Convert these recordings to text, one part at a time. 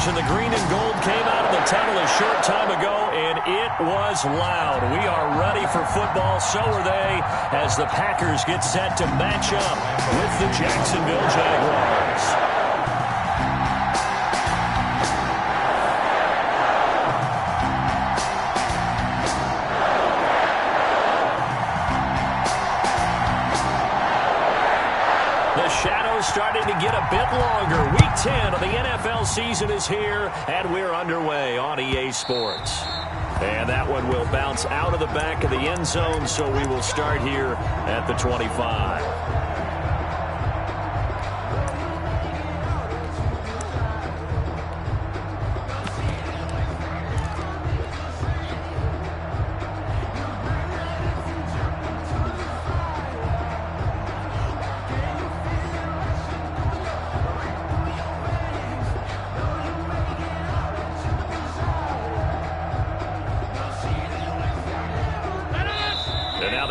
and the green and gold came out of the tunnel a short time ago, and it was loud. We are ready for football, so are they, as the Packers get set to match up with the Jacksonville Jaguars. Starting to get a bit longer. Week 10 of the NFL season is here, and we're underway on EA Sports. And that one will bounce out of the back of the end zone, so we will start here at the 25.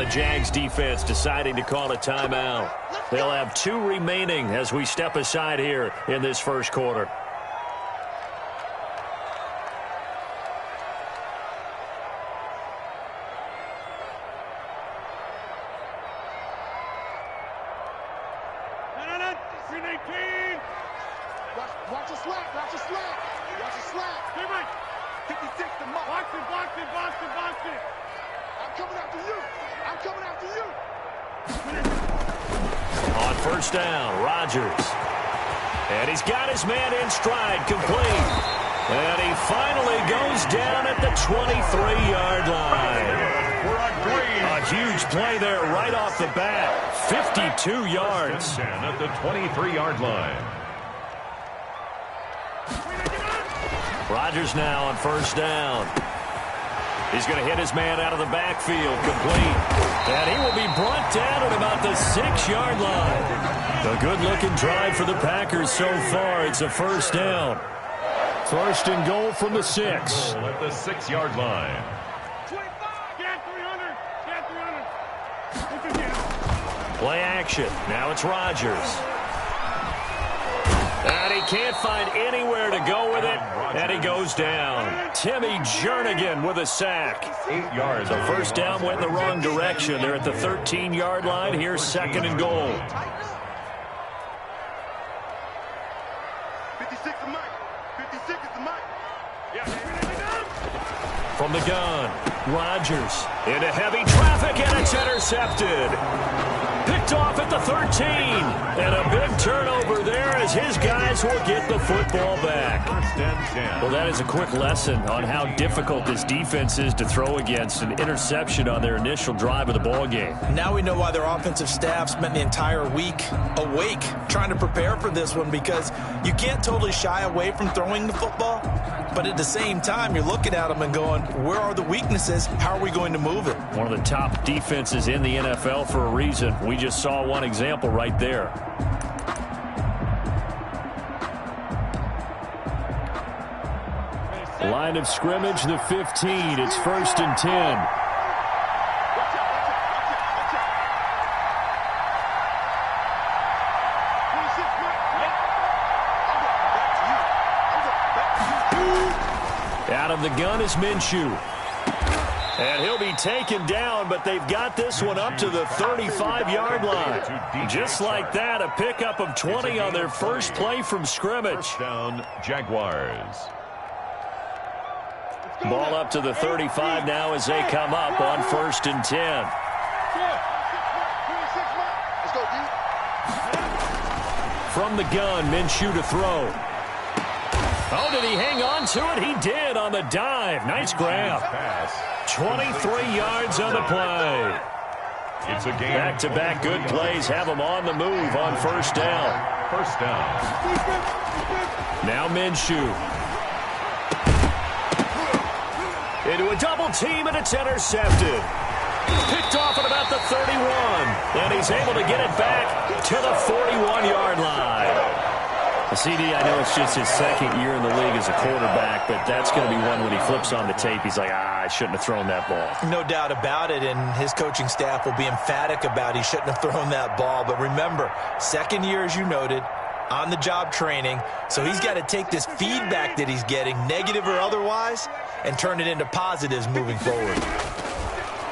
Jags defense deciding to call a timeout. They'll have 2 remaining as we step aside here in this first quarter. Watch the slap. Watch the slap. Hey, Mike. 56 to Mike. Box it. I'm coming after you. On first down, Rodgers. And he's got his man in stride, complete. And he finally goes down at the 23-yard line. A huge play there right off the bat. 52 yards. At the 23-yard line. Rodgers now on first down. He's going to hit his man out of the backfield, complete. And he will be brought down at about the 6-yard line. A good-looking drive for the Packers so far. It's a first down. First and goal from the 6. At the 6-yard line. 25. Get 300. Play action. Now it's Rodgers. And he can't find anywhere to go with it, and he goes down. Timmy Jernigan with a sack. 8 yards. The first down went in the wrong direction. They're at the 13-yard line. Here's second and goal. 56 is Mike. 56 is Mike. From the gun, Rodgers into heavy traffic, and it's intercepted. Picked off at the 13. And a big turnover there as his guys will get the football back. Well, that is a quick lesson on how difficult this defense is to throw against. An interception on their initial drive of the ball game. Now we know why their offensive staff spent the entire week awake trying to prepare for this one, because you can't totally shy away from throwing the football. But at the same time, you're looking at them and going, where are the weaknesses? How are we going to move it? One of the top defenses in the NFL for a reason. We just saw one example right there. Line of scrimmage, the 15. It's first and 10. Out of the gun is Minshew. And he'll be taken down, but they've got this one up to the 35-yard line. Just like that, a pickup of 20 on their first play from scrimmage. First down, Jaguars. Ball up to the 35 now as they come up on first and 10. From the gun, Minshew to throw. Oh, did he hang on to it? He did on the dive. Nice grab. 23 yards on the play. It's a game. Back-to-back good plays have them on the move on first down. First down. Now Minshew. Into a double team, and it's intercepted. Picked off at about the 31. And he's able to get it back to the 41-yard line. CD, I know it's just his second year in the league as a quarterback, but that's going to be one when he flips on the tape. He's like, I shouldn't have thrown that ball. No doubt about it, and his coaching staff will be emphatic about he shouldn't have thrown that ball. But remember, second year, as you noted, on-the-job training, so he's got to take this feedback that he's getting, negative or otherwise, and turn it into positives moving forward.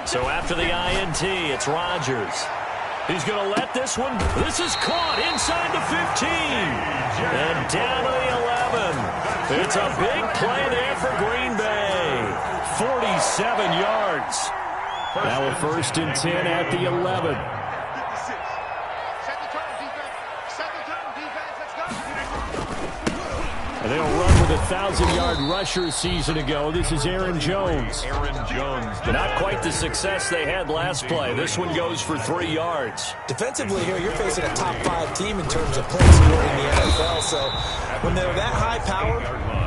So after the INT, it's Rodgers. He's going to let this one. This is caught inside the 15. And down to the 11. It's a big play there for Green Bay. 47 yards. Now a 1st and 10 at the 11. And they'll run with a 1,000-yard rusher a season ago. This is Aaron Jones. Not quite the success they had last play. This one goes for 3 yards. Defensively here, you're facing a top 5 team in terms of points scored in the NFL. So when they're that high power,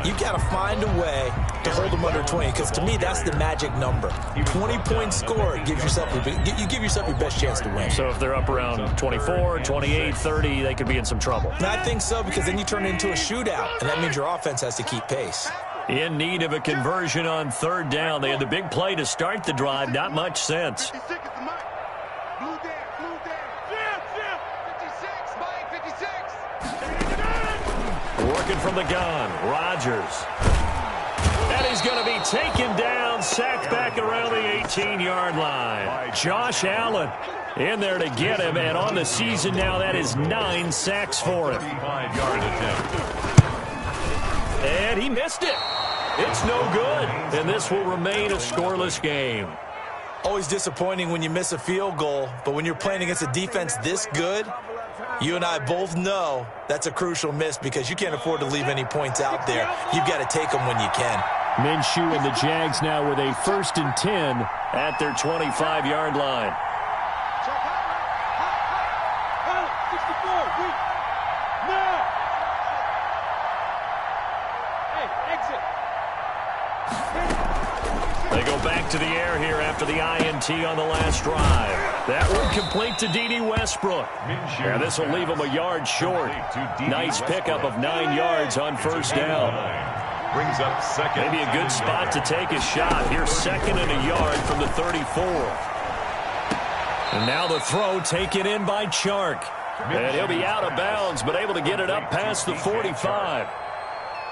you've got to find a way to hold them under 20. Because to me, that's the magic number. 20 points scored gives yourself you give yourself your best chance to win. So if they're up around 24, 28, 30, they could be in some trouble. And I think so, because then you turn it into a shootout, and that means your offense has to keep pace. In need of a conversion on 3rd down. They had the big play to start the drive. Not much sense. Working from the gun, Rodgers. And he's going to be taken down, sacked back around the 18-yard line. Josh Allen in there to get him, and on the season now, that is 9 sacks for him. 5-yard attempt. And he missed it. It's no good, and this will remain a scoreless game. Always disappointing when you miss a field goal, but when you're playing against a defense this good, you and I both know that's a crucial miss because you can't afford to leave any points out there. You've got to take them when you can. Minshew and the Jags now with a 1st and 10 at their 25-yard line. They go back to the air here after the INT on the last drive. That one complete to D.D. Westbrook. Yeah, this will leave him a yard short. Nice pickup of 9 yards on 1st down. Brings up 2nd. Maybe a good spot to take a shot. Here's 2nd and a yard from the 34. And now the throw taken in by Chark. And he'll be out of bounds, but able to get it up past the 45.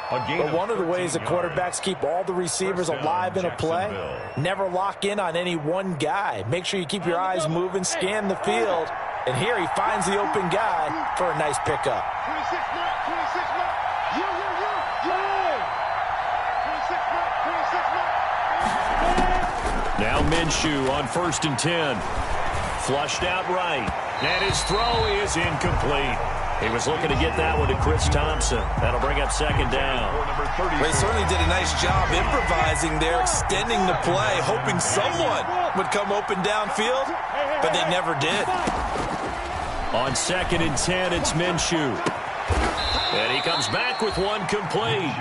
But one of the ways that quarterbacks keep all the receivers alive in a play, never lock in on any one guy. Make sure you keep your eyes moving, scan the field, and here he finds the open guy for a nice pickup. Now Minshew on 1st and 10. Flushed out right, and his throw is incomplete. He was looking to get that one to Chris Thompson. That'll bring up 2nd down. They certainly did a nice job improvising there, extending the play, hoping someone would come open downfield, but they never did. On 2nd and 10, it's Minshew. And he comes back with one complete.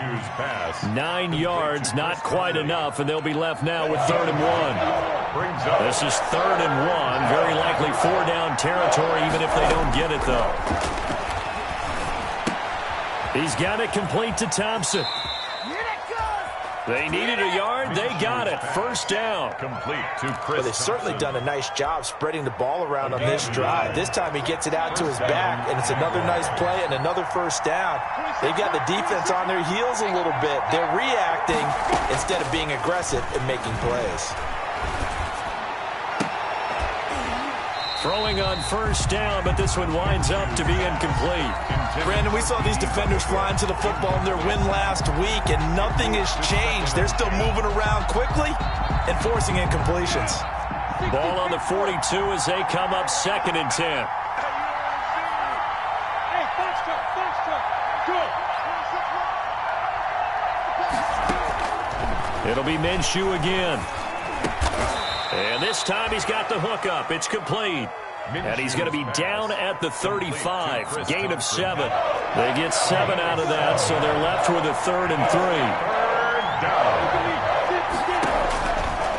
9 yards, not quite enough, and they'll be left now with 3rd and 1. This is 3rd and 1. Very likely 4-down territory, even if they don't get it, though. He's got it complete to Thompson. They needed a yard. They got it. 1st down. Complete to Chris. Well, they've certainly done a nice job spreading the ball around on this drive. This time he gets it out to his back, and it's another nice play and another 1st down. They've got the defense on their heels a little bit. They're reacting instead of being aggressive and making plays. Throwing on 1st down, but this one winds up to be incomplete. Brandon, we saw these defenders flying to the football in their win last week, and nothing has changed. They're still moving around quickly and forcing incompletions. Ball on the 42 as they come up 2nd and 10. It'll be Minshew again. And this time he's got the hook up. It's complete. And he's going to be down at the 35. Gain of 7. They get 7 out of that, so they're left with a 3rd and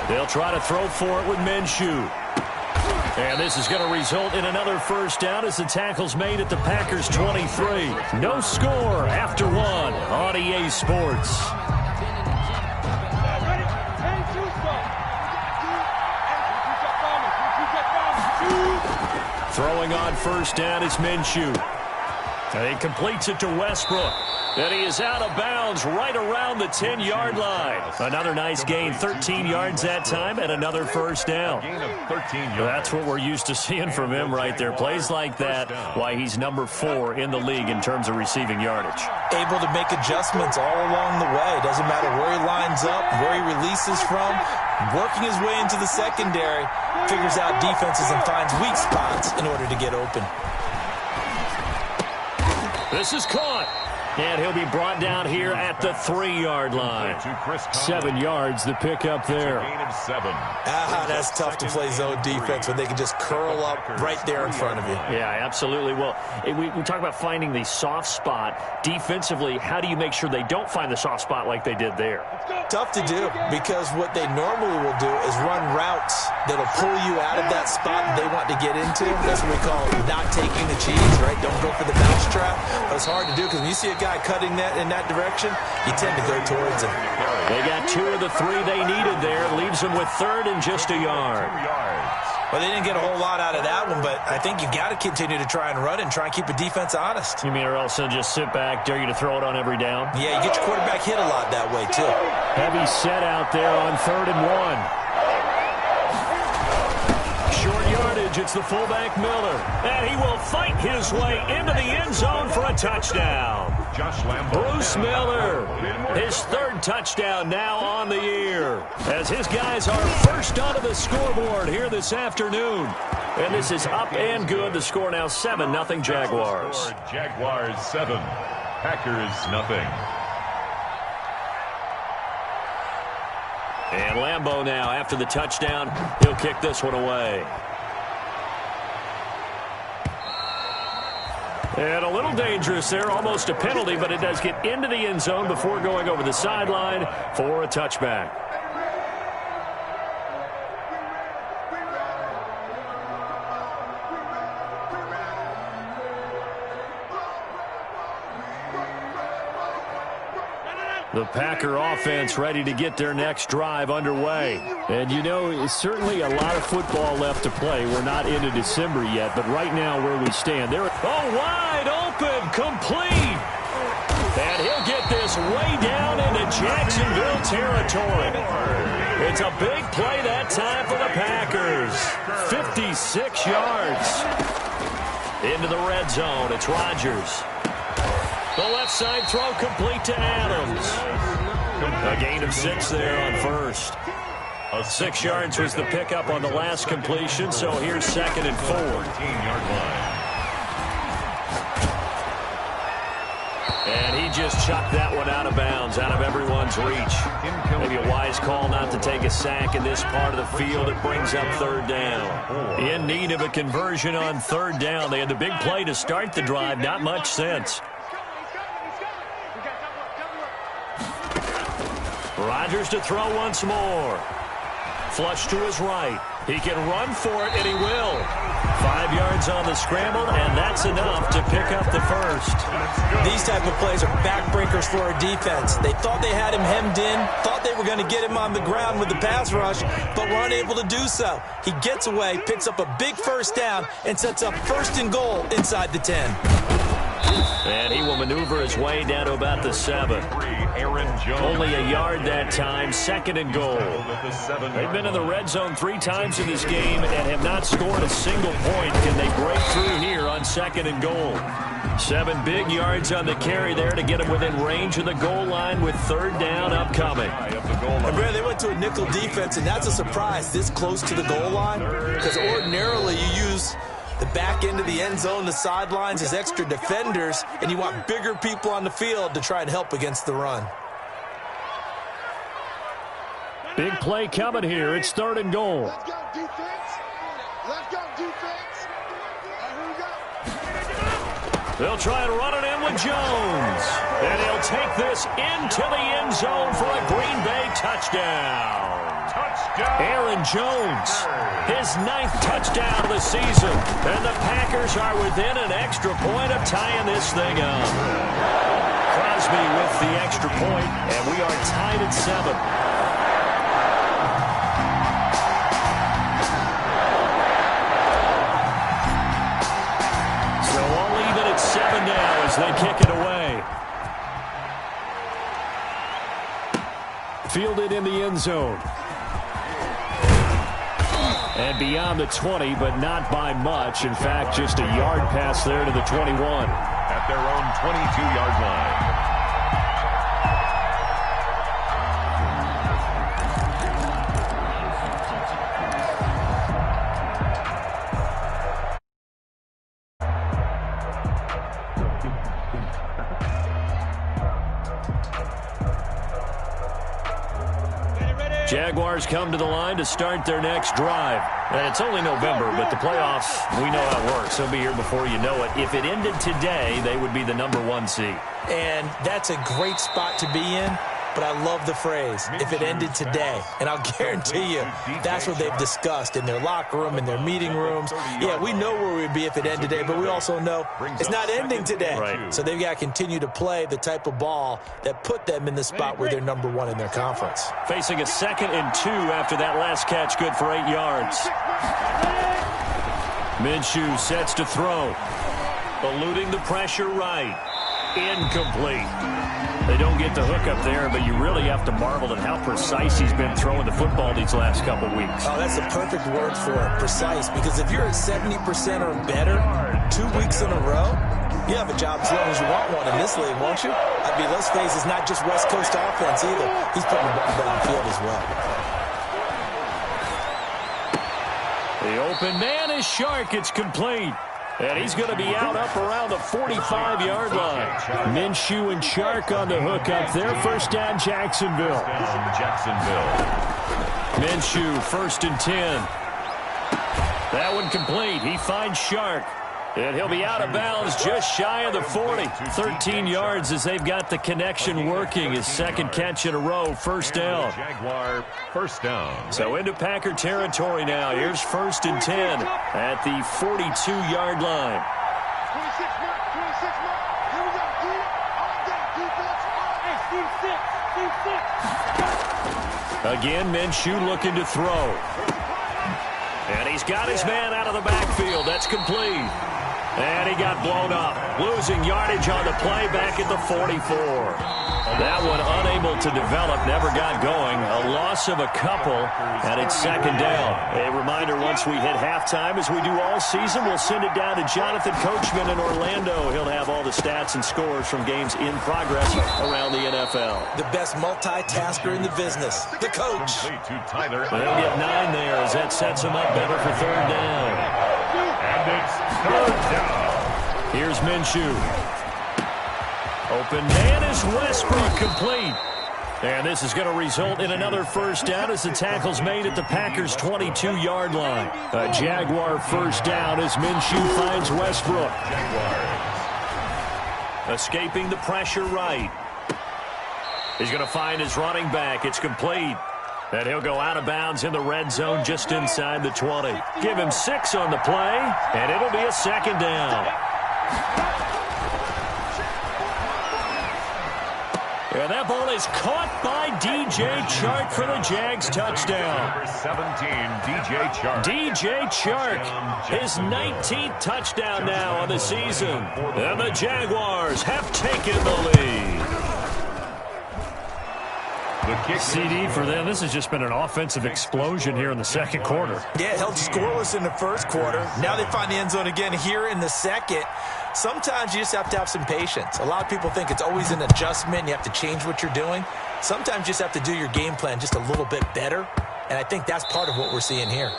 3. They'll try to throw for it with Minshew. And this is going to result in another 1st down as the tackle's made at the Packers' 23. No score after 1 on EA Sports. Throwing on 1st down is Minshew. And he completes it to Westbrook. And he is out of bounds right around the 10-yard line. Another nice gain, 13 yards that time, and another first down. That's what we're used to seeing from him right there. Plays like that, why he's number 4 in the league in terms of receiving yardage. Able to make adjustments all along the way. Doesn't matter where he lines up, where he releases from. Working his way into the secondary, figures out defenses and finds weak spots in order to get open. This is caught. And he'll be brought down here at the 3-yard line. 7 yards, the pickup there. That's tough to play zone defense when they can just curl up right there in front of you. Yeah, absolutely. Well, we talk about finding the soft spot. Defensively, how do you make sure they don't find the soft spot like they did there? Tough to do, because what they normally will do is run routes that'll pull you out of that spot they want to get into. That's what we call not taking the cheese, right? Don't go for the bounce trap. But it's hard to do because when you see a guy cutting that in that direction, you tend to go towards him. They got 2 of the 3 they needed there. Leaves them with 3rd and just a yard. Well, they didn't get a whole lot out of that one, but I think you got to continue to try and run and try and keep a defense honest. You mean or else they'll just sit back, dare you to throw it on every down? Yeah, you get your quarterback hit a lot that way, too. Heavy set out there on 3rd and 1. Short yardage, it's the fullback Miller. And he will fight his way into the end zone for a touchdown. Bruce Miller, his 3rd touchdown now on the year, as his guys are first onto the scoreboard here this afternoon. And this is up and good. The score now 7-0 Jaguars. Jaguars 7, Packers 0. And Lambeau now, after the touchdown, he'll kick this one away. And a little dangerous there, almost a penalty, but it does get into the end zone before going over the sideline for a touchback. The Packer offense ready to get their next drive underway. And, you know, it's certainly a lot of football left to play. We're not into December yet, but right now where we stand, they're wide open, complete. And he'll get this way down into Jacksonville territory. It's a big play that time for the Packers. 56 yards. Into the red zone, it's Rodgers. The left side throw complete to Adams. A gain of 6 there on first. 6 yards was the pickup on the last completion, so here's 2nd and 4. 14-yard line. And he just chucked that one out of bounds, out of everyone's reach. Maybe a wise call not to take a sack in this part of the field. It brings up 3rd down. In need of a conversion on 3rd down. They had the big play to start the drive, not much sense. Rodgers to throw once more. Flush to his right. He can run for it, and he will. 5 yards on the scramble, and that's enough to pick up the first. These type of plays are backbreakers for a defense. They thought they had him hemmed in, thought they were going to get him on the ground with the pass rush, but were unable to do so. He gets away, picks up a big first down, and sets up 1st and goal inside the 10. And he will maneuver his way down to about the 7. Only a yard that time, 2nd and goal. They've been in the red zone 3 times in this game and have not scored a single point. Can they break through here on 2nd and goal? 7 big yards on the carry there to get him within range of the goal line with 3rd down upcoming. And Brad, they went to a nickel defense, and that's a surprise this close to the goal line, because ordinarily you use the back end of the end zone, the sidelines as extra defenders, and you want bigger people on the field to try and help against the run. Big play coming here. It's 3rd and goal. Let's go, defense. Let's go, defense. Here we go. They'll try and run it in with Jones. And he'll take this into the end zone for a Green Bay touchdown. Aaron Jones, his 9th touchdown of the season. And the Packers are within an extra point of tying this thing up. Crosby with the extra point, and we are tied at 7. So all even at 7 now Fielded in the end zone. And beyond the 20, but not by much. In fact, just a yard pass there to the 21. At their own 22-yard line. Jaguars come to the line to start their next drive. And it's only November, but the playoffs, we know how it works. They'll be here before you know it. If it ended today, they would be the #1 seed. And that's a great spot to be in, but I love the phrase, if it ended today. And I'll guarantee you, that's what they've discussed in their locker room, in their meeting rooms. Yeah, we know where we'd be if it ended today, but we also know it's not ending today. Right. So they've got to continue to play the type of ball that put them in the spot where they're #1 in their conference. Facing a 2nd and 2 after that last catch, good for 8 yards. Minshew sets to throw. Eluding the pressure right. Incomplete. They don't get the hook up there, but you really have to marvel at how precise he's been throwing the football these last couple weeks. Oh, that's the perfect word for it, precise, because if you're at 70% or better 2 weeks in a row, you have a job as long as you want one in this league, won't you? I mean, let's face it, it's not just West Coast offense either. He's putting the ball downfield as well. The open man is Shark. It's complete. And he's going to be out up around the 45-yard line. Minshew and Shark on the hook up there. First down, Jacksonville. Minshew, 1st and 10. That one complete. He finds Shark. And he'll be out of bounds just shy of the 40. 13 yards as they've got the connection working. His 2nd catch in a row, first down. Jaguar, first down. So into Packer territory now. Here's 1st and 10 at the 42-yard line. 26 mark, 26 mark. Here we go, D. All day, defense. Hey, Steve 6. Again, Minshew looking to throw. And he's got his man out of the backfield. That's complete. And he got blown up. Losing yardage on the play back at the 44. That one unable to develop, never got going. A loss of a couple, and it's 2nd down. A reminder, once we hit halftime, as we do all season, we'll send it down to Jonathan Coachman in Orlando. He'll have all the stats and scores from games in progress around the NFL. The best multitasker in the business, the coach. They'll get 9 there as that sets him up better for 3rd down. And it's 3rd down. Here's Minshew. Open man is Westbrook, complete. And this is going to result in another first down as the tackle's made at the Packers' 22-yard line. A Jaguar first down as Minshew finds Westbrook. Escaping the pressure right. He's going to find his running back. It's complete. And he'll go out of bounds in the red zone just inside the 20. Give him 6 on the play, and it'll be a 2nd down. And that ball is caught by DJ Chark for the Jags touchdown. Number 17, DJ Chark. DJ Chark, his 19th touchdown now on the season. And the Jaguars have taken the lead. CD for them. This has just been an offensive explosion here in the 2nd quarter. Yeah, held scoreless in the 1st quarter. Now they find the end zone again here in the 2nd. Sometimes you just have to have some patience. A lot of people think it's always an adjustment. You have to change what you're doing. Sometimes you just have to do your game plan just a little bit better. And I think that's part of what we're seeing here.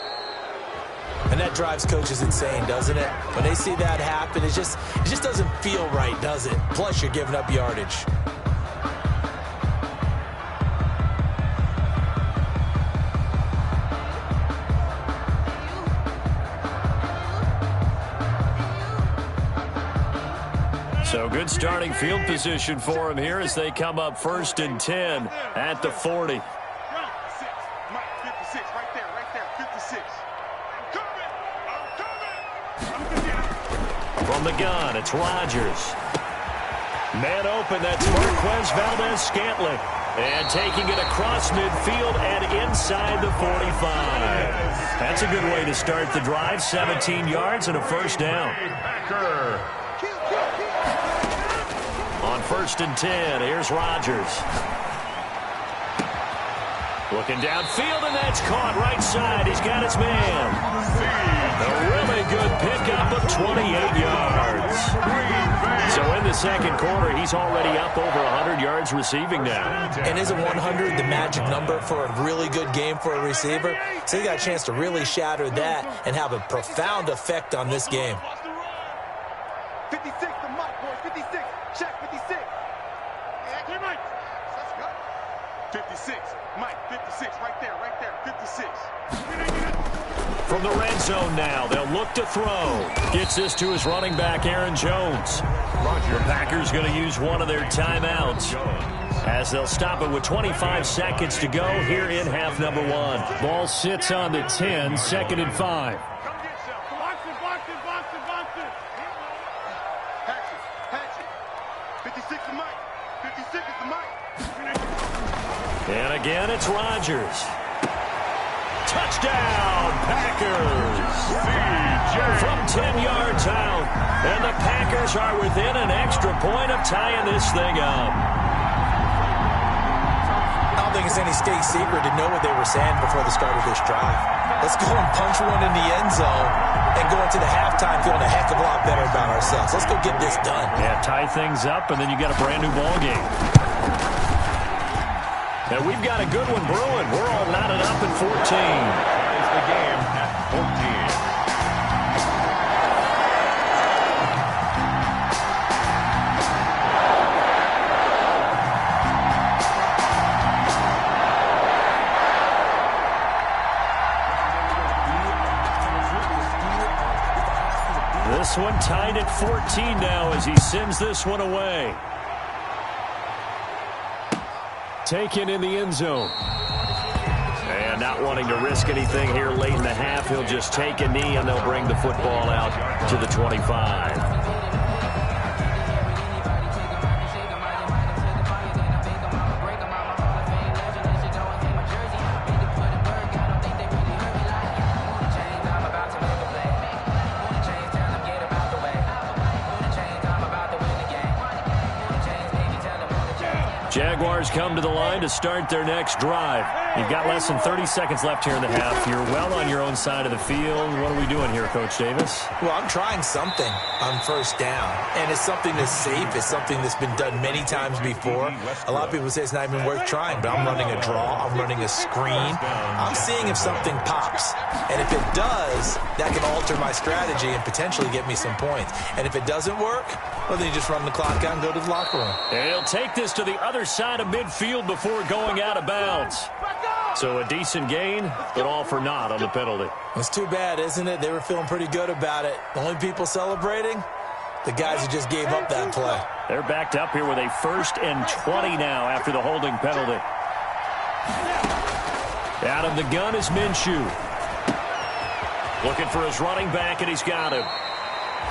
And that drives coaches insane, doesn't it? When they see that happen, it just doesn't feel right, does it? Plus, you're giving up yardage. So good starting field position for him here as they come up 1st and 10 at the 40. 56, right there, 56. I'm coming. From the gun, it's Rodgers. Man open, that's Marquez Valdez-Scantling. And taking it across midfield and inside the 45. That's a good way to start the drive. 17 yards and a first down. On 1st and 10, here's Rodgers. Looking downfield, and that's caught right side. He's got his man. A really good pickup of 28 yards. So in the second quarter, he's already up over 100 yards receiving now. And isn't 100 the magic number for a really good game for a receiver? So he got a chance to really shatter that and have a profound effect on this game. 56 to Mike, boys. 56. Check 56. 56. Mike, 56. Right there, 56. From the red zone now, they'll look to throw. Gets this to his running back, Aaron Jones. The Packers going to use one of their timeouts as they'll stop it with 25 seconds to go here in half number one. Ball sits on the 10, 2nd and 5. And again, it's Rodgers. Touchdown, Packers. From 10 yards out. And the Packers are within an extra point of tying this thing up. I don't think it's any state secret to know what they were saying before the start of this drive. Let's go and punch one in the end zone and go into the halftime feeling a heck of a lot better about ourselves. Let's go get this done. Yeah, tie things up, and then you got a brand new ball game. And we've got a good one brewing. We're all knotted up at 14. Ties the game at 14. This one tied at 14 now as he sends this one away. Taken in the end zone. And not wanting to risk anything here late in the half, he'll just take a knee and they'll bring the football out to the 25. Jaguars come to the line to start their next drive. You've got less than 30 seconds left here in the half. You're well on your own side of the field. What are we doing here, Coach Davis? Well, I'm trying something on first down, and it's something that's safe. It's something that's been done many times before. A lot of people say it's not even worth trying, but I'm running a draw. I'm running a screen. I'm seeing if something pops, and if it does, that can alter my strategy and potentially get me some points. And if it doesn't work, well, then you just run the clock out and go to the locker room. And he'll take this to the other side of midfield before going out of bounds. So a decent gain, but all for naught on the penalty. It's too bad, isn't it? They were feeling pretty good about it. The only people celebrating, the guys who just gave up that play. They're backed up here with a 1st and 20 now after the holding penalty. Out of the gun is Minshew. Looking for his running back, and he's got him.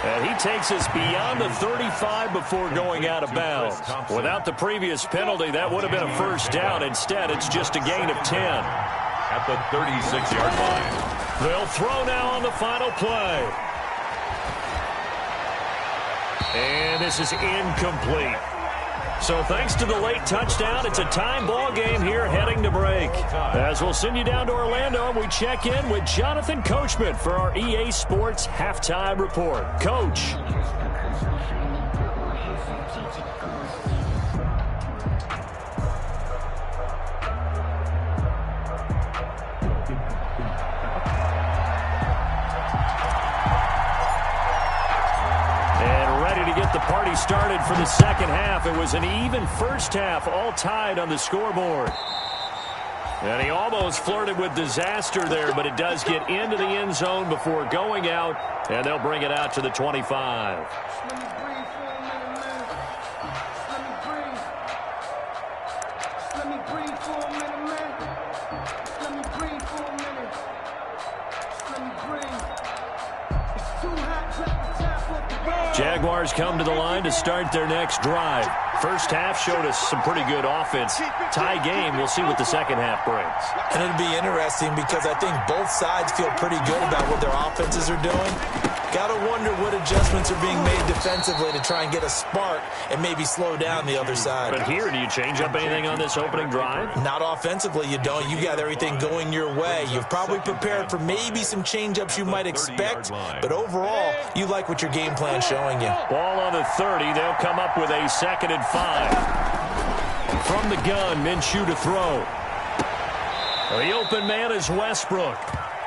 And he takes us beyond the 35 before going out of bounds. Without the previous penalty, that would have been a first down. Instead, it's just a gain of 10. At the 36-yard line. They'll throw now on the final play. And this is incomplete. So thanks to the late touchdown, it's a time ball game here heading to break. As we'll send you down to Orlando, we check in with Jonathan Coachman for our EA Sports Halftime Report. Coach. The party started for the second half. It was an even first half, all tied on the scoreboard. And he almost flirted with disaster there, but it does get into the end zone before going out, and they'll bring it out to the 25. Jaguars come to the line to start their next drive. First half showed us some pretty good offense. Tie game, we'll see what the second half brings. And it'll be interesting because I think both sides feel pretty good about what their offenses are doing. Got to wonder what adjustments are being made defensively to try and get a spark and maybe slow down the other side. But here, do you change up anything on this opening drive? Not offensively, you don't. You got everything going your way. You've probably prepared for maybe some change-ups you might expect, but overall, you like what your game plan's showing you. Ball on the 30. They'll come up with a 2nd and 5. From the gun, Minshew to throw. The open man is Westbrook.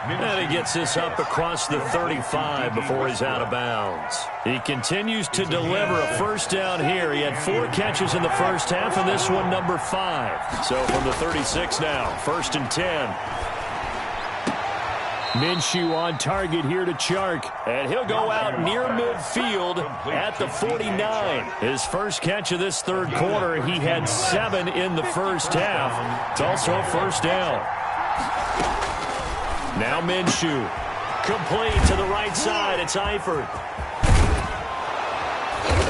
And he gets this up across the 35 before he's out of bounds. He continues to deliver a first down here. He had 4 catches in the first half, and this one number 5. So from the 36 now, 1st and 10. Minshew on target here to Chark. And he'll go out near midfield at the 49. His first catch of this third quarter, he had 7 in the first half. It's also a first down. Now Minshew. Complete to the right side. It's Eifert.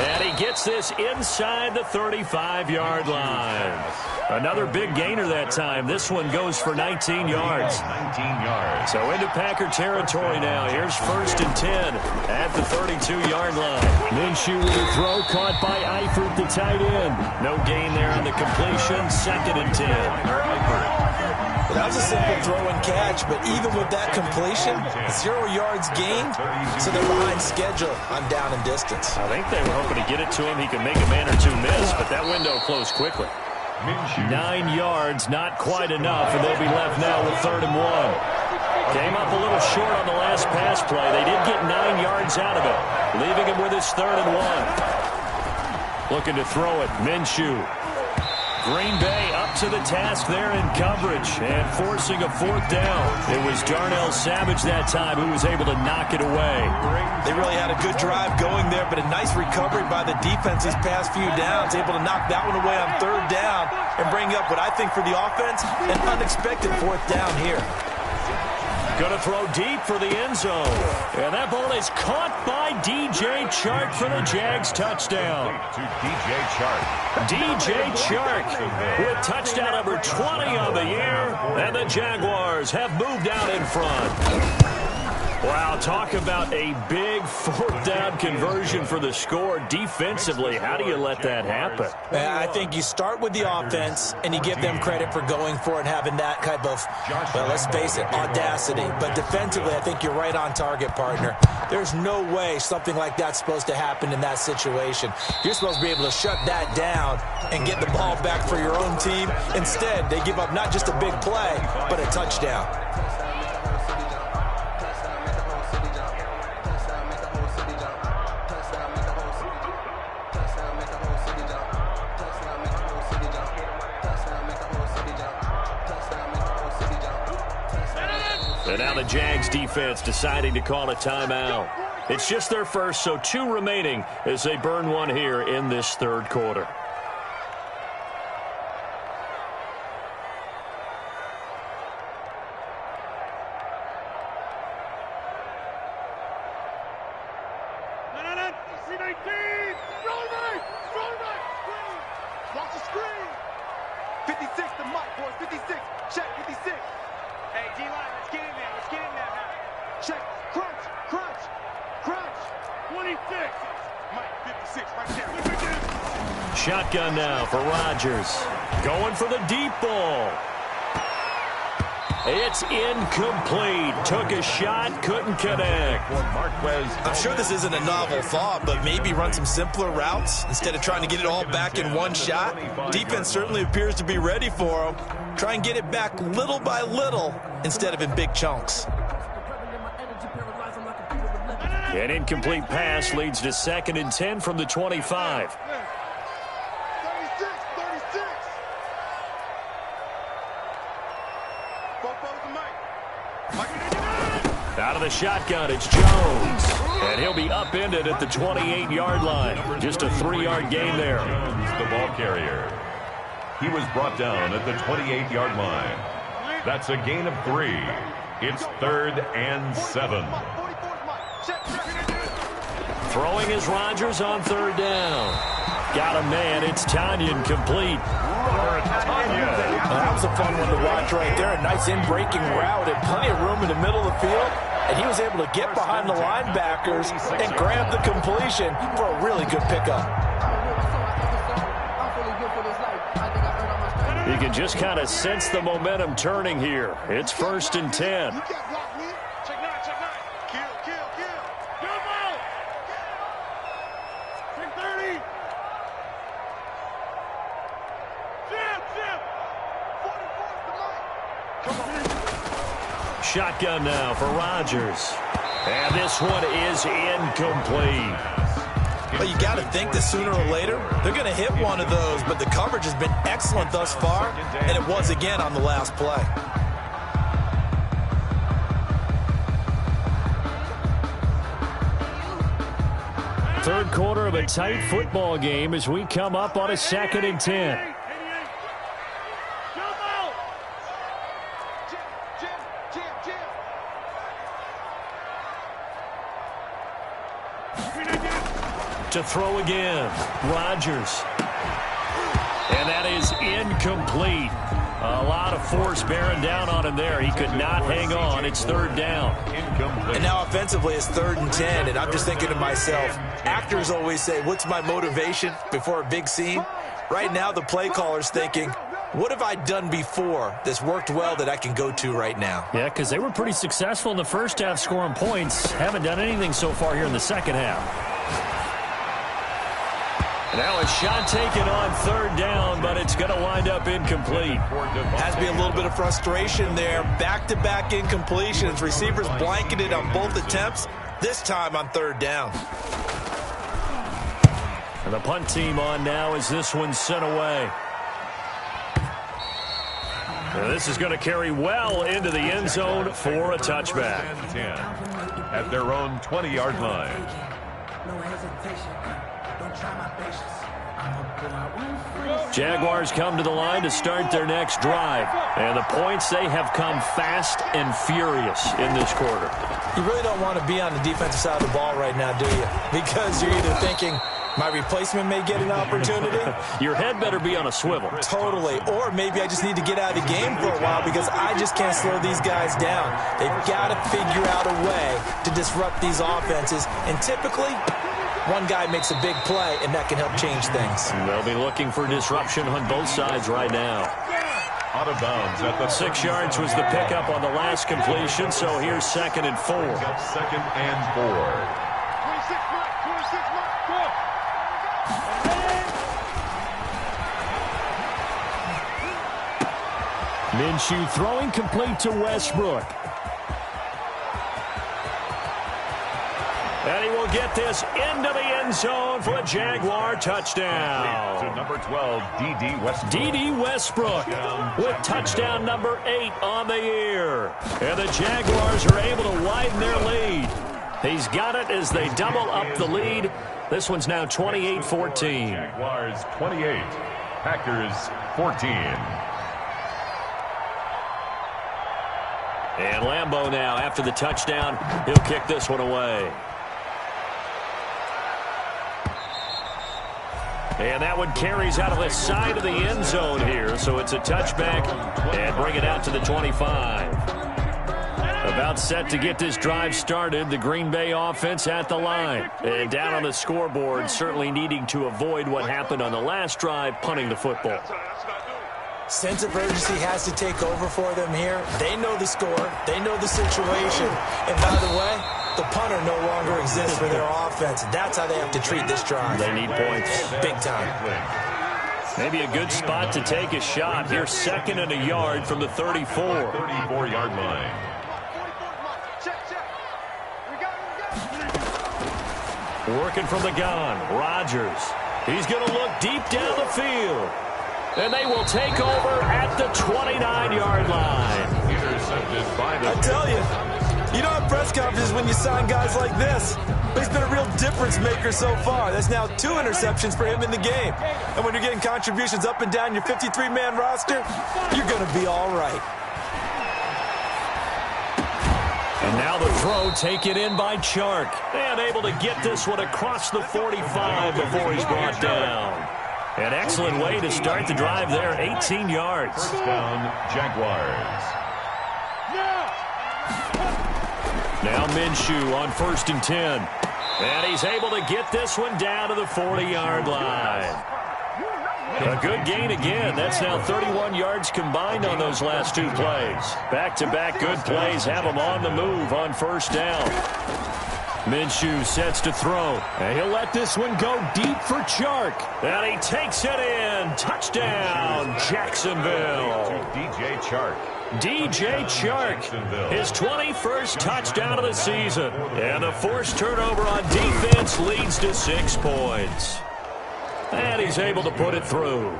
And he gets this inside the 35-yard line. Another big gainer that time. This one goes for 19 yards. 19 yards. So into Packer territory now. Here's 1st and 10 at the 32-yard line. Minshew with a throw caught by Eifert, the tight end. No gain there on the completion. 2nd and 10. That was a simple throw and catch, but even with that completion, 0 yards gained, so they're behind schedule on down and distance. I think they were hoping to get it to him. He could make a man or two miss, but that window closed quickly. 9 yards, not quite enough, and they'll be left now with 3rd and 1. Came up a little short on the last pass play. They did get 9 yards out of it, leaving him with his 3rd and 1. Looking to throw it, Minshew. Green Bay up to the task there in coverage and forcing a 4th down. It was Darnell Savage that time who was able to knock it away. They really had a good drive going there, but a nice recovery by the defense these past few downs, able to knock that one away on 3rd down and bring up what I think for the offense, an unexpected 4th down here. Going to throw deep for the end zone. And that ball is caught by DJ Chark for the Jags touchdown. To DJ Chark. DJ Chark with touchdown number 20 on the year. And the Jaguars have moved out in front. Wow, talk about a big 4th down conversion for the score. Defensively, how do you let that happen? I think you start with the offense, and you give them credit for going for it and having that type of, well, let's face it, audacity. But defensively, I think you're right on target, partner. There's no way something like that's supposed to happen in that situation. You're supposed to be able to shut that down and get the ball back for your own team. Instead, they give up not just a big play, but a touchdown. And now the Jags defense deciding to call a timeout. It's just their first, so 2 remaining as they burn one here in this third quarter. Watch the screen. 56 to Mike, boys. 56. Check 56. Hey, D-line, let's get in there. Let's get in there now. Check. Crunch. Crunch. Crunch. 26. Mike, 56 right there. Shotgun now for Rodgers. Going for the deep ball. It's incomplete. Took a shot, couldn't connect. I'm sure this isn't a novel thought, but maybe run some simpler routes instead of trying to get it all back in one shot. Defense certainly appears to be ready for them. Try and get it back little by little instead of in big chunks. An incomplete pass leads to 2nd and 10 from the 25. 36. 36. Out of the shotgun, it's Jones. And he'll be upended at the 28-yard line. Just a 3-yard gain there. The ball carrier. He was brought down at the 28-yard line. That's a gain of 3. It's 3rd and 7. Throwing is Rodgers on 3rd down. Got a man. It's Tanyan complete. That was a fun one to watch right there. A nice in-breaking route and plenty of room in the middle of the field. and he was able to get behind the linebackers and grab the completion for a really good pickup. You can just kind of sense the momentum turning here. It's 1st and 10. Shotgun now for Rodgers. And this one is incomplete. Well, you got to think that sooner or later, they're going to hit one of those, but the coverage has been excellent thus far, and it was again on the last play. Third quarter of a tight football game as we come up on a 2nd and 10. To throw again, Rodgers. And that is incomplete. A lot of force bearing down on him there. He could not hang on. It's 3rd down. And now offensively it's 3rd and 10, and I'm just thinking to myself, actors always say, what's my motivation before a big scene? Right now the play caller's thinking, what have I done before that's worked well that I can go to right now? Yeah, because they were pretty successful in the first half scoring points. Haven't done anything so far here in the second half. Now a shot taken on 3rd down, but it's going to wind up incomplete. Has to be a little bit of frustration there. Back-to-back incompletions. Receivers blanketed on both attempts, this time on 3rd down. And the punt team on now as this one's sent away. Now this is going to carry well into the end zone for a touchback. 10 at their own 20-yard line. No hesitation. Don't try my patience. Jaguars come to the line to start their next drive. And the points, they have come fast and furious in this quarter. You really don't want to be on the defensive side of the ball right now, do you? Because you're either thinking, my replacement may get an opportunity. Your head better be on a swivel. Totally. Or maybe I just need to get out of the game for a while because I just can't slow these guys down. They've got to figure out a way to disrupt these offenses. And typically, one guy makes a big play, and that can help change things. They'll be looking for disruption on both sides right now. Out of bounds at the 6 yards was the pickup on the last completion, so here's 2nd and 4. 2nd and 4. Minshew throwing complete to Westbrook. And he will get this into the end zone for a Jaguar touchdown. To number 12, D.D. Westbrook. D.D. Westbrook with touchdown number 8 on the year. And the Jaguars are able to widen their lead. He's got it as they double up the lead. This one's now 28-14. Jaguars 28, Packers 14. And Lambeau now, after the touchdown, he'll kick this one away. And that one carries out of the side of the end zone here, so it's a touchback and bring it out to the 25. About set to get this drive started, the Green Bay offense at the line. And down on the scoreboard, certainly needing to avoid what happened on the last drive, punting the football. Sense of urgency has to take over for them here. They know the score. They know the situation. And by the way, the punter no longer exists for their offense. That's how they have to treat this drive. They need points. Big time. Maybe a good spot to take a shot. Here, 2nd and a yard from the 34. 34-yard line. Working from the gun, Rodgers. He's going to look deep down the field. And they will take over at the 29-yard line. Intercepted by the... I tell you don't have press conferences when you sign guys like this. But he's been a real difference maker so far. That's now 2 interceptions for him in the game. And when you're getting contributions up and down your 53-man roster, you're going to be all right. And now the throw taken in by Chark. And able to get this one across the 45 before he's brought down. An excellent way to start the drive there, 18 yards. First down, Jaguars. Now Minshew on 1st and 10. And he's able to get this one down to the 40-yard line. A good gain again. That's now 31 yards combined on those last 2 plays. Back-to-back good plays have him on the move on 1st down. Minshew sets to throw. And he'll let this one go deep for Chark. And he takes it in. Touchdown, Jacksonville. DJ Chark. DJ Chark, his 21st touchdown of the season. And the forced turnover on defense leads to 6 points. And he's able to put it through.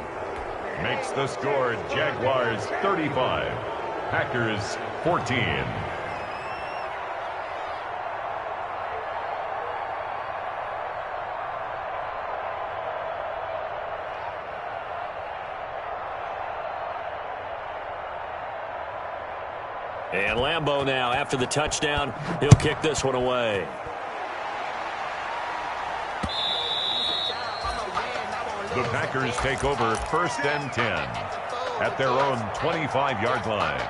Makes the score Jaguars 35, Packers 14. And Lambeau now, after the touchdown, he'll kick this one away. The Packers take over 1st and 10 at their own 25-yard line.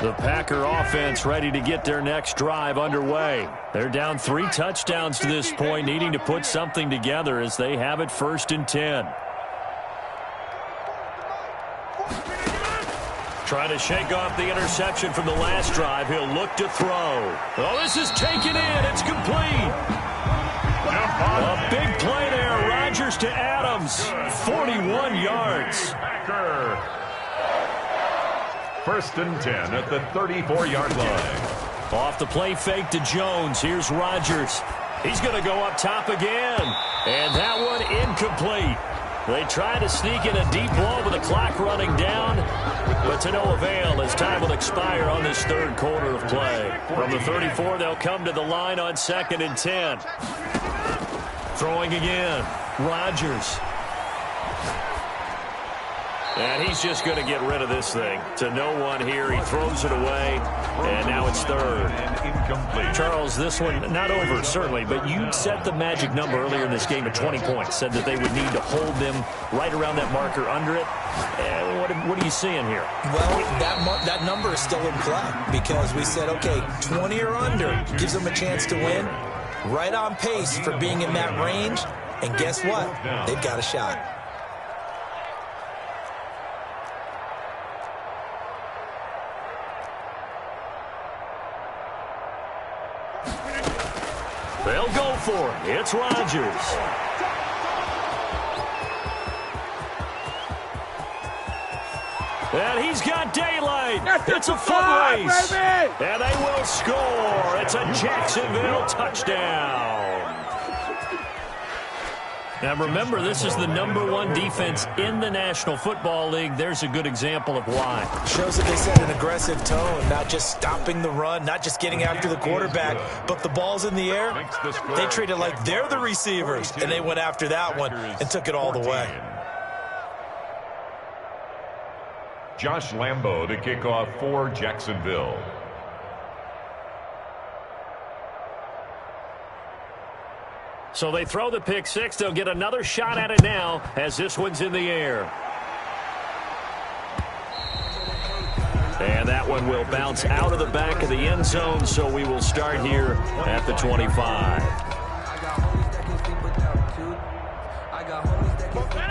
The Packer offense ready to get their next drive underway. They're down 3 touchdowns to this point, needing to put something together as they have it 1st and 10. Trying to shake off the interception from the last drive. He'll look to throw. Oh, this is taken in. It's complete. A big play there. Rodgers to Adams. 41 yards. Packer. 1st and 10 at the 34-yard line. Off the play fake to Jones. Here's Rodgers. He's going to go up top again. And that one incomplete. They try to sneak in a deep ball with the clock running down, but to no avail as time will expire on this 3rd quarter of play. From the 34, they'll come to the line on 2nd and 10. Throwing again. Rodgers. And he's just going to get rid of this thing. To no one here. He throws it away, and now it's 3rd. And incomplete. Charles, this one not over, certainly, but you set the magic number earlier in this game at 20 points. Said that they would need to hold them right around that marker under it. What are you seeing here? Well, that number is still in play because we said, okay, 20 or under gives them a chance to win. Right on pace for being in that range. And guess what? They've got a shot. They'll go for it. It's Rodgers. And he's got daylight. It's a foot race. And they will score. It's a Jacksonville touchdown. Now remember, this is the #1 defense in the National Football League. There's a good example of why. Shows that they set an aggressive tone, not just stopping the run, not just getting after the quarterback, but the ball's in the air. They treat it like they're the receivers, and they went after that one and took it all the way. Josh Lambeau to kick off for Jacksonville. So they throw the pick six. They'll get another shot at it now as this one's in the air. And that one will bounce out of the back of the end zone, so we will start here at the 25.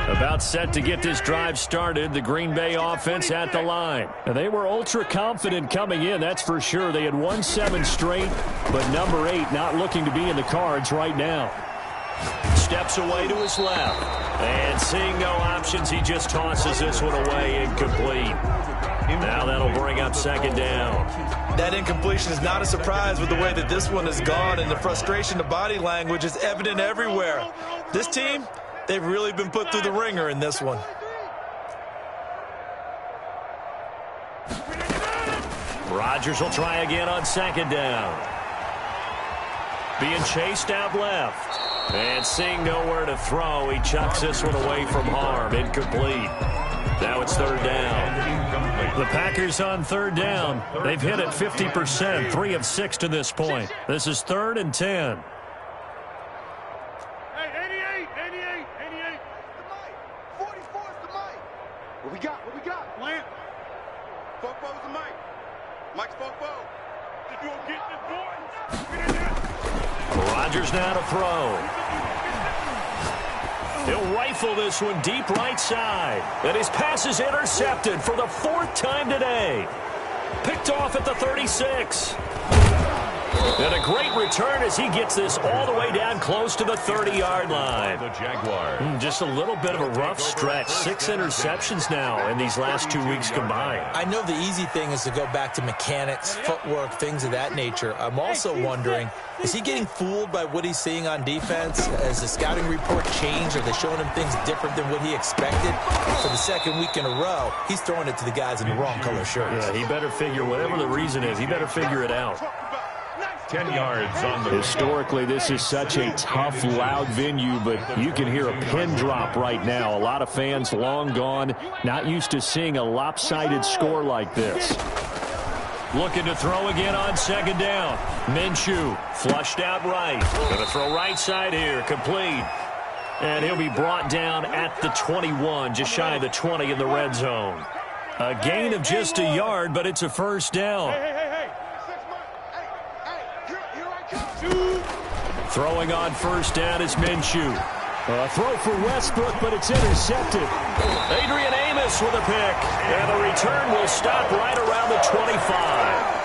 About set to get this drive started, the Green Bay offense at the line. And they were ultra confident coming in, that's for sure. They had won 7 straight, but number 8 not looking to be in the cards right now. Steps away to his left. And seeing no options, he just tosses this one away, incomplete. Now that'll bring up second down. That incompletion is not a surprise with the way that this one has gone, and the frustration of body language is evident everywhere. This team, they've really been put through the ringer in this one. Rodgers will try again on second down. Being chased out left. And seeing nowhere to throw, he chucks this one away from harm. Incomplete. Now it's third down. The Packers on third down. They've hit it 50%, 3 of 6 to this point. This is 3rd and 10. Fofo's the mic. Mike's Fofo. You gonna get this boy? Rodgers now to throw. He'll rifle this one deep right side. And his pass is intercepted for the 4th time today. Picked off at the 36. And a great return as he gets this all the way down close to the 30-yard line. The Jaguars. Just a little bit of a rough stretch. 6 interceptions now in these last 2 weeks combined. I know the easy thing is to go back to mechanics, footwork, things of that nature. I'm also wondering, is he getting fooled by what he's seeing on defense? Has the scouting report changed? Are they showing him things different than what he expected? For the 2nd week in a row, he's throwing it to the guys in the wrong color shirts. Yeah, he better figure, whatever the reason is, he better figure it out. 10 yards on the... Historically, this is such a tough, loud venue, but you can hear a pin drop right now. A lot of fans long gone, not used to seeing a lopsided score like this. Looking to throw again on 2nd down. Minshew flushed out right. Going to throw right side here, complete. And he'll be brought down at the 21, just shy of the 20 in the red zone. A gain of just a yard, but it's a 1st down. Throwing on 1st down is Minshew. A throw for Westbrook, but it's intercepted. Adrian Amos with a pick. And the return will stop right around the 25.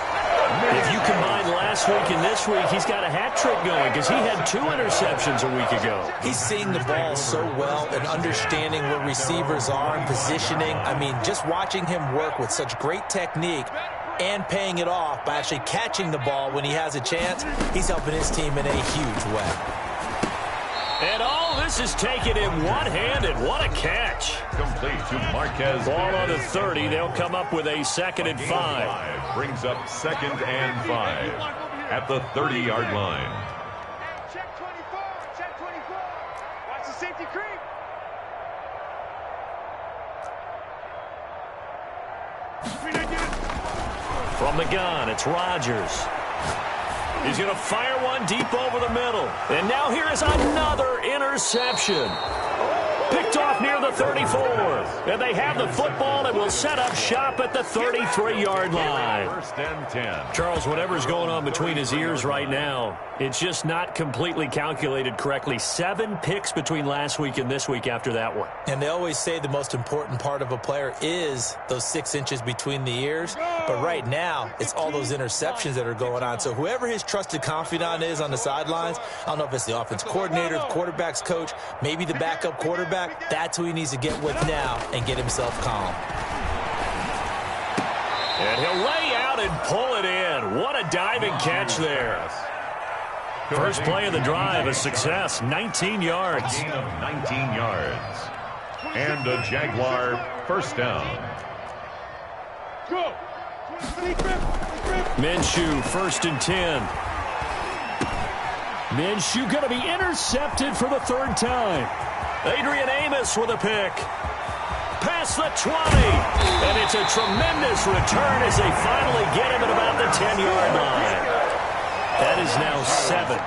If you combine last week and this week, he's got a hat trick going because he had 2 interceptions a week ago. He's seeing the ball so well and understanding where receivers are and positioning. I mean, just watching him work with such great technique and paying it off by actually catching the ball when he has a chance, he's helping his team in a huge way. And all this is taken in one-handed. What a catch. Complete to Marquez. Ball on the 30. They'll come up with a 2nd and 5. Brings up 2nd and 5 at the 30-yard line. Check 24. Check 24. Watch the safety creep. From the gun, it's Rodgers. He's going to fire one deep over the middle. And now here is another interception. Picked off near the 34. And they have the football and will set up shop at the 33-yard line. 1st and 10. Charles, whatever's going on between his ears right now, it's just not completely calculated correctly. 7 picks between last week and this week after that one. And they always say the most important part of a player is those 6 inches between the ears. But right now, it's all those interceptions that are going on. So whoever his trusted confidant is on the sidelines, I don't know if it's the offense coordinator, the quarterback's coach, maybe the backup quarterback, that's who he needs to get with now and get himself calm. And he'll lay out and pull it in. What a diving catch there. First play of the drive, a success, 19 yards. A gain of 19 yards. And a Jaguar 1st down. Go. Minshew, 1st and 10. Minshew going to be intercepted for the 3rd time. Adrian Amos with a pick. Past the 20. And it's a tremendous return as they finally get him at about the 10-yard line. That is now 7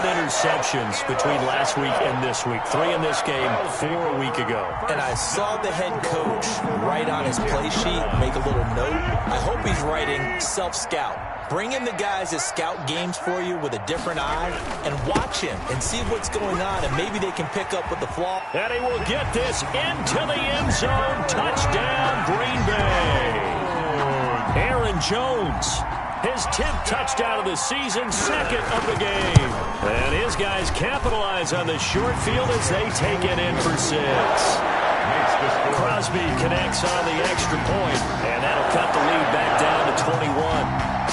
interceptions between last week and this week. 3 in this game, 4 a week ago. And I saw the head coach write on his play sheet, make a little note. I hope he's writing self-scout. Bring in the guys that scout games for you with a different eye and watch him and see what's going on, and maybe they can pick up with the flaw. And he will get this into the end zone. Touchdown, Green Bay. Aaron Jones. His 10th touchdown of the season, 2nd of the game. And his guys capitalize on the short field as they take it in for 6. Crosby connects on the extra point, and that'll cut the lead back down to 21.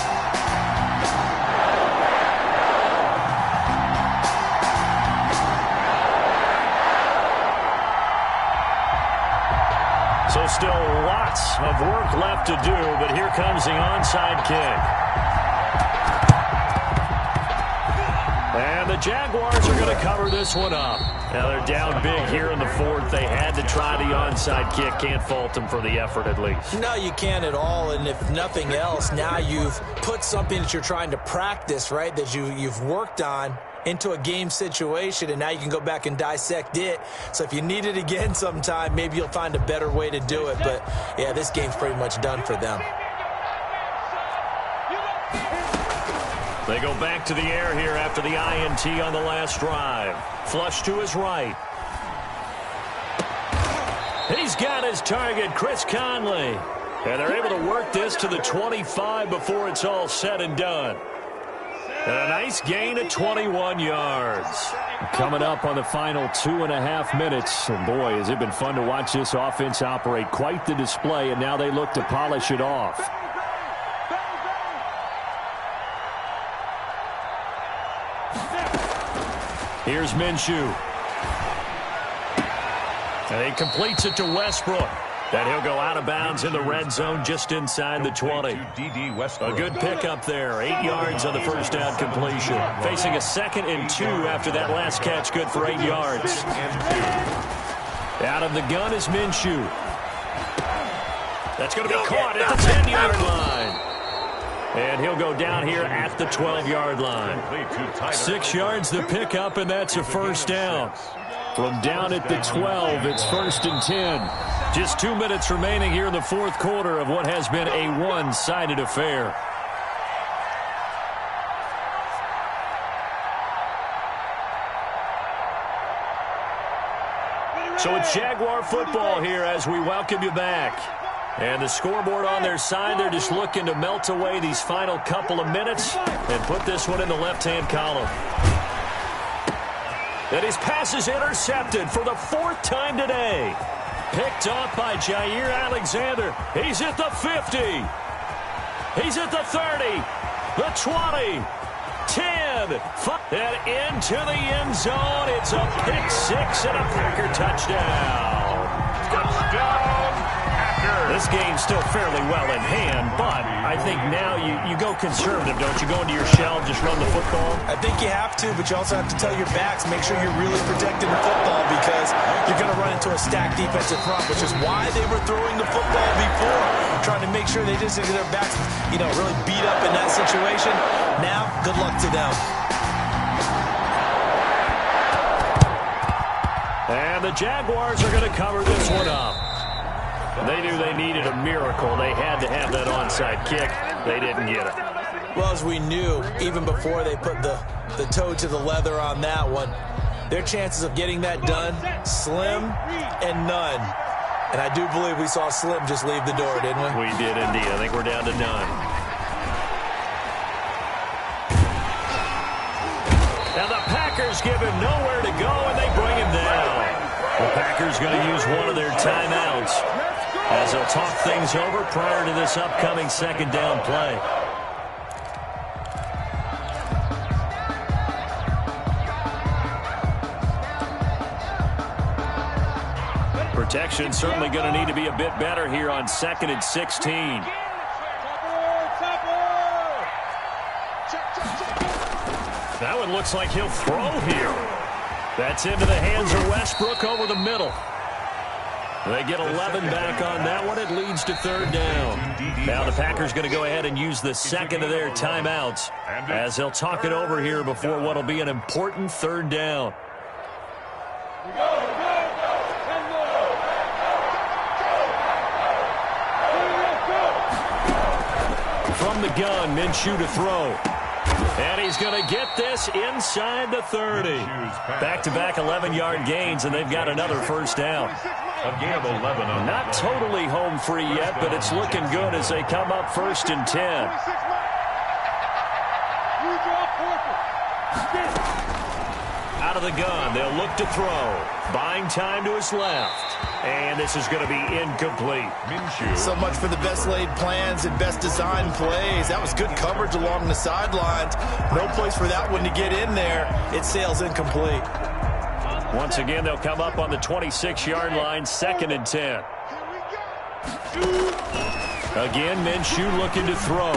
So still lots of work left to do, but here comes the onside kick. And the Jaguars are going to cover this one up. Now they're down big here in the fourth. They had to try the onside kick. Can't fault them for the effort at least. No, you can't at all. And if nothing else, now you've put something that you're trying to practice, right, that you've worked on into a game situation, and now you can go back and dissect it. So if you need it again sometime, maybe you'll find a better way to do it. But, yeah, this game's pretty much done for them. They go back to the air here after the INT on the last drive. Flush to his right. He's got his target, Chris Conley. And they're able to work this to the 25 before it's all said and done. And a nice gain of 21 yards. Coming up on the final 2.5 minutes. And boy, has it been fun to watch this offense operate. Quite the display, and now they look to polish it off. Here's Minshew. And he completes it to Westbrook. Then he'll go out of bounds in the red zone just inside the 20. A good pickup there. 8 yards on the first down completion. Facing a 2nd and 2 after that last catch. Good for 8 yards. Out of the gun is Minshew. That's going to be caught at the 10-yard line. And he'll go down here at the 12-yard line. 6 yards the pickup, and that's a first down. From down at the 12, it's 1st and 10. Just 2 minutes remaining here in the fourth quarter of what has been a one-sided affair. So it's Jaguar football here as we welcome you back. And the scoreboard on their side, they're just looking to melt away these final couple of minutes and put this one in the left-hand column. And his pass is intercepted for the 4th time today. Picked off by Jair Alexander. He's at the 50. He's at the 30. The 20. 10. And into the end zone. It's a pick 6 and a Packer touchdown. Touchdown. This game's still fairly well in hand, but I think now you go conservative, don't you? Go into your shell, just run the football? I think you have to, but you also have to tell your backs, make sure you're really protecting the football because you're going to run into a stacked defensive front, which is why they were throwing the football before, trying to make sure they just get their backs, really beat up in that situation. Now, good luck to them. And the Jaguars are going to cover this one up. They knew they needed a miracle. They had to have that onside kick. They didn't get it. Well, as we knew, even before they put the toe to the leather on that one, their chances of getting that done, slim and none. And I do believe we saw Slim just leave the door, didn't we? We did indeed. I think we're down to none. Now the Packers give him nowhere to go, and they bring him down. The Packers going to use one of their timeouts as they'll talk things over prior to this upcoming 2nd down play. Protection certainly going to need to be a bit better here on 2nd and 16. That one looks like he'll throw here. That's into the hands of Westbrook over the middle. They get 11 back on that one. It leads to 3rd down. Now the Packers going to go ahead and use the 2nd of their timeouts as they'll talk it over here before what will be an important 3rd down. From the gun, Minshew to throw. And he's going to get this inside the 30. Back-to-back 11-yard gains, and they've got another first down. A gain of 11 on Not totally home free yet, but it's looking good as they come up 1st and 10. Out of the gun, they'll look to throw. Buying time to his left. And this is going to be incomplete. Minshew. So much for the best laid plans and best designed plays. That was good coverage along the sidelines. No place for that one to get in there. It sails incomplete. Once again, they'll come up on the 26-yard line, 2nd and 10. Again, Minshew looking to throw.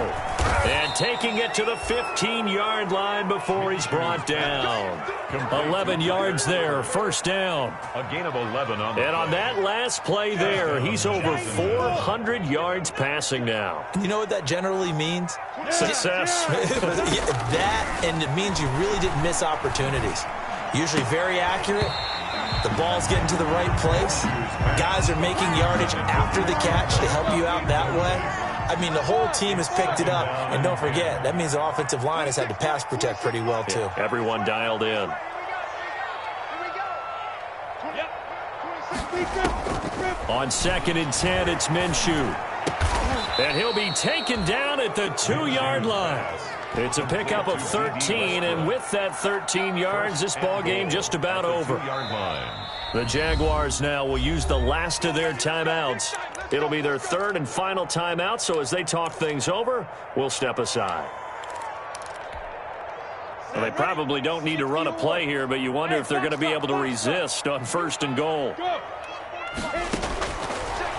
And taking it to the 15-yard line before he's brought down. 11 yards there, first down. A gain of 11 on the And on that last play there, he's over 400 yards passing now. You know what that generally means? Success. That, and it means you really didn't miss opportunities. Usually very accurate. The ball's getting to the right place. Guys are making yardage after the catch to help you out that way. I mean, the whole team has picked it up. And don't forget, that means the offensive line has had to pass protect pretty well, too. Yeah, everyone dialed in. On 2nd and 10, it's Minshew. And he'll be taken down at the 2-yard line. It's a pickup of 13, and with that 13 yards, this ball game just about over. The Jaguars now will use the last of their timeouts. It'll be their third and final timeout, so as they talk things over, we'll step aside. Well, they probably don't need to run a play here, but you wonder if they're going to be able to resist on 1st and goal.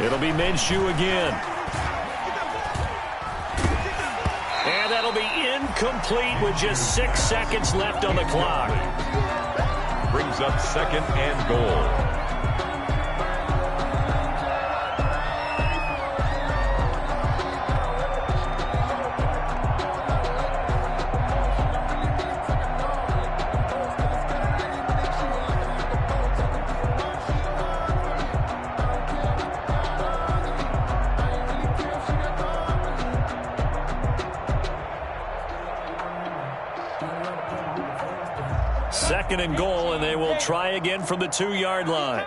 It'll be Minshew again. And that'll be incomplete with just 6 seconds left on the clock. Brings up 2nd and goal. Second and goal, and they will try again from the 2-yard line.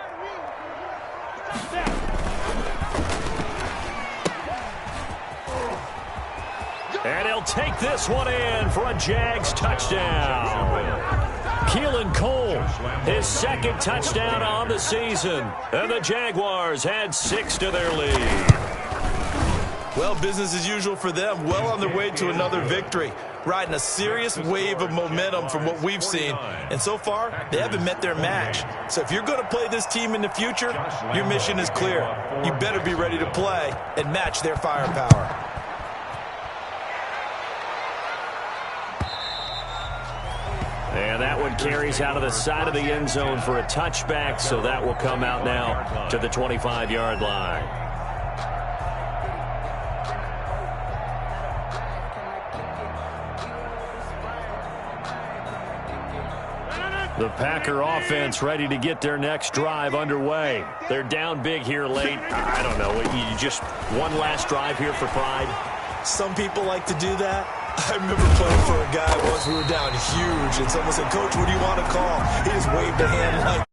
And he'll take this one in for a Jags touchdown. Keelan Cole, his 2nd touchdown on the season. And the Jaguars add 6 to their lead. Well, business as usual for them. Well on their way to another victory. Riding a serious wave of momentum from what we've seen. And so far, they haven't met their match. So if you're going to play this team in the future, your mission is clear. You better be ready to play and match their firepower. And that one carries out of the side of the end zone for a touchback, so that will come out now to the 25-yard line. The Packer offense ready to get their next drive underway. They're down big here late. I don't know. You just one last drive here for pride? Some people like to do that. I remember playing for a guy once. We were down huge, and someone said, "Coach, what do you want to call?" He just waved a hand like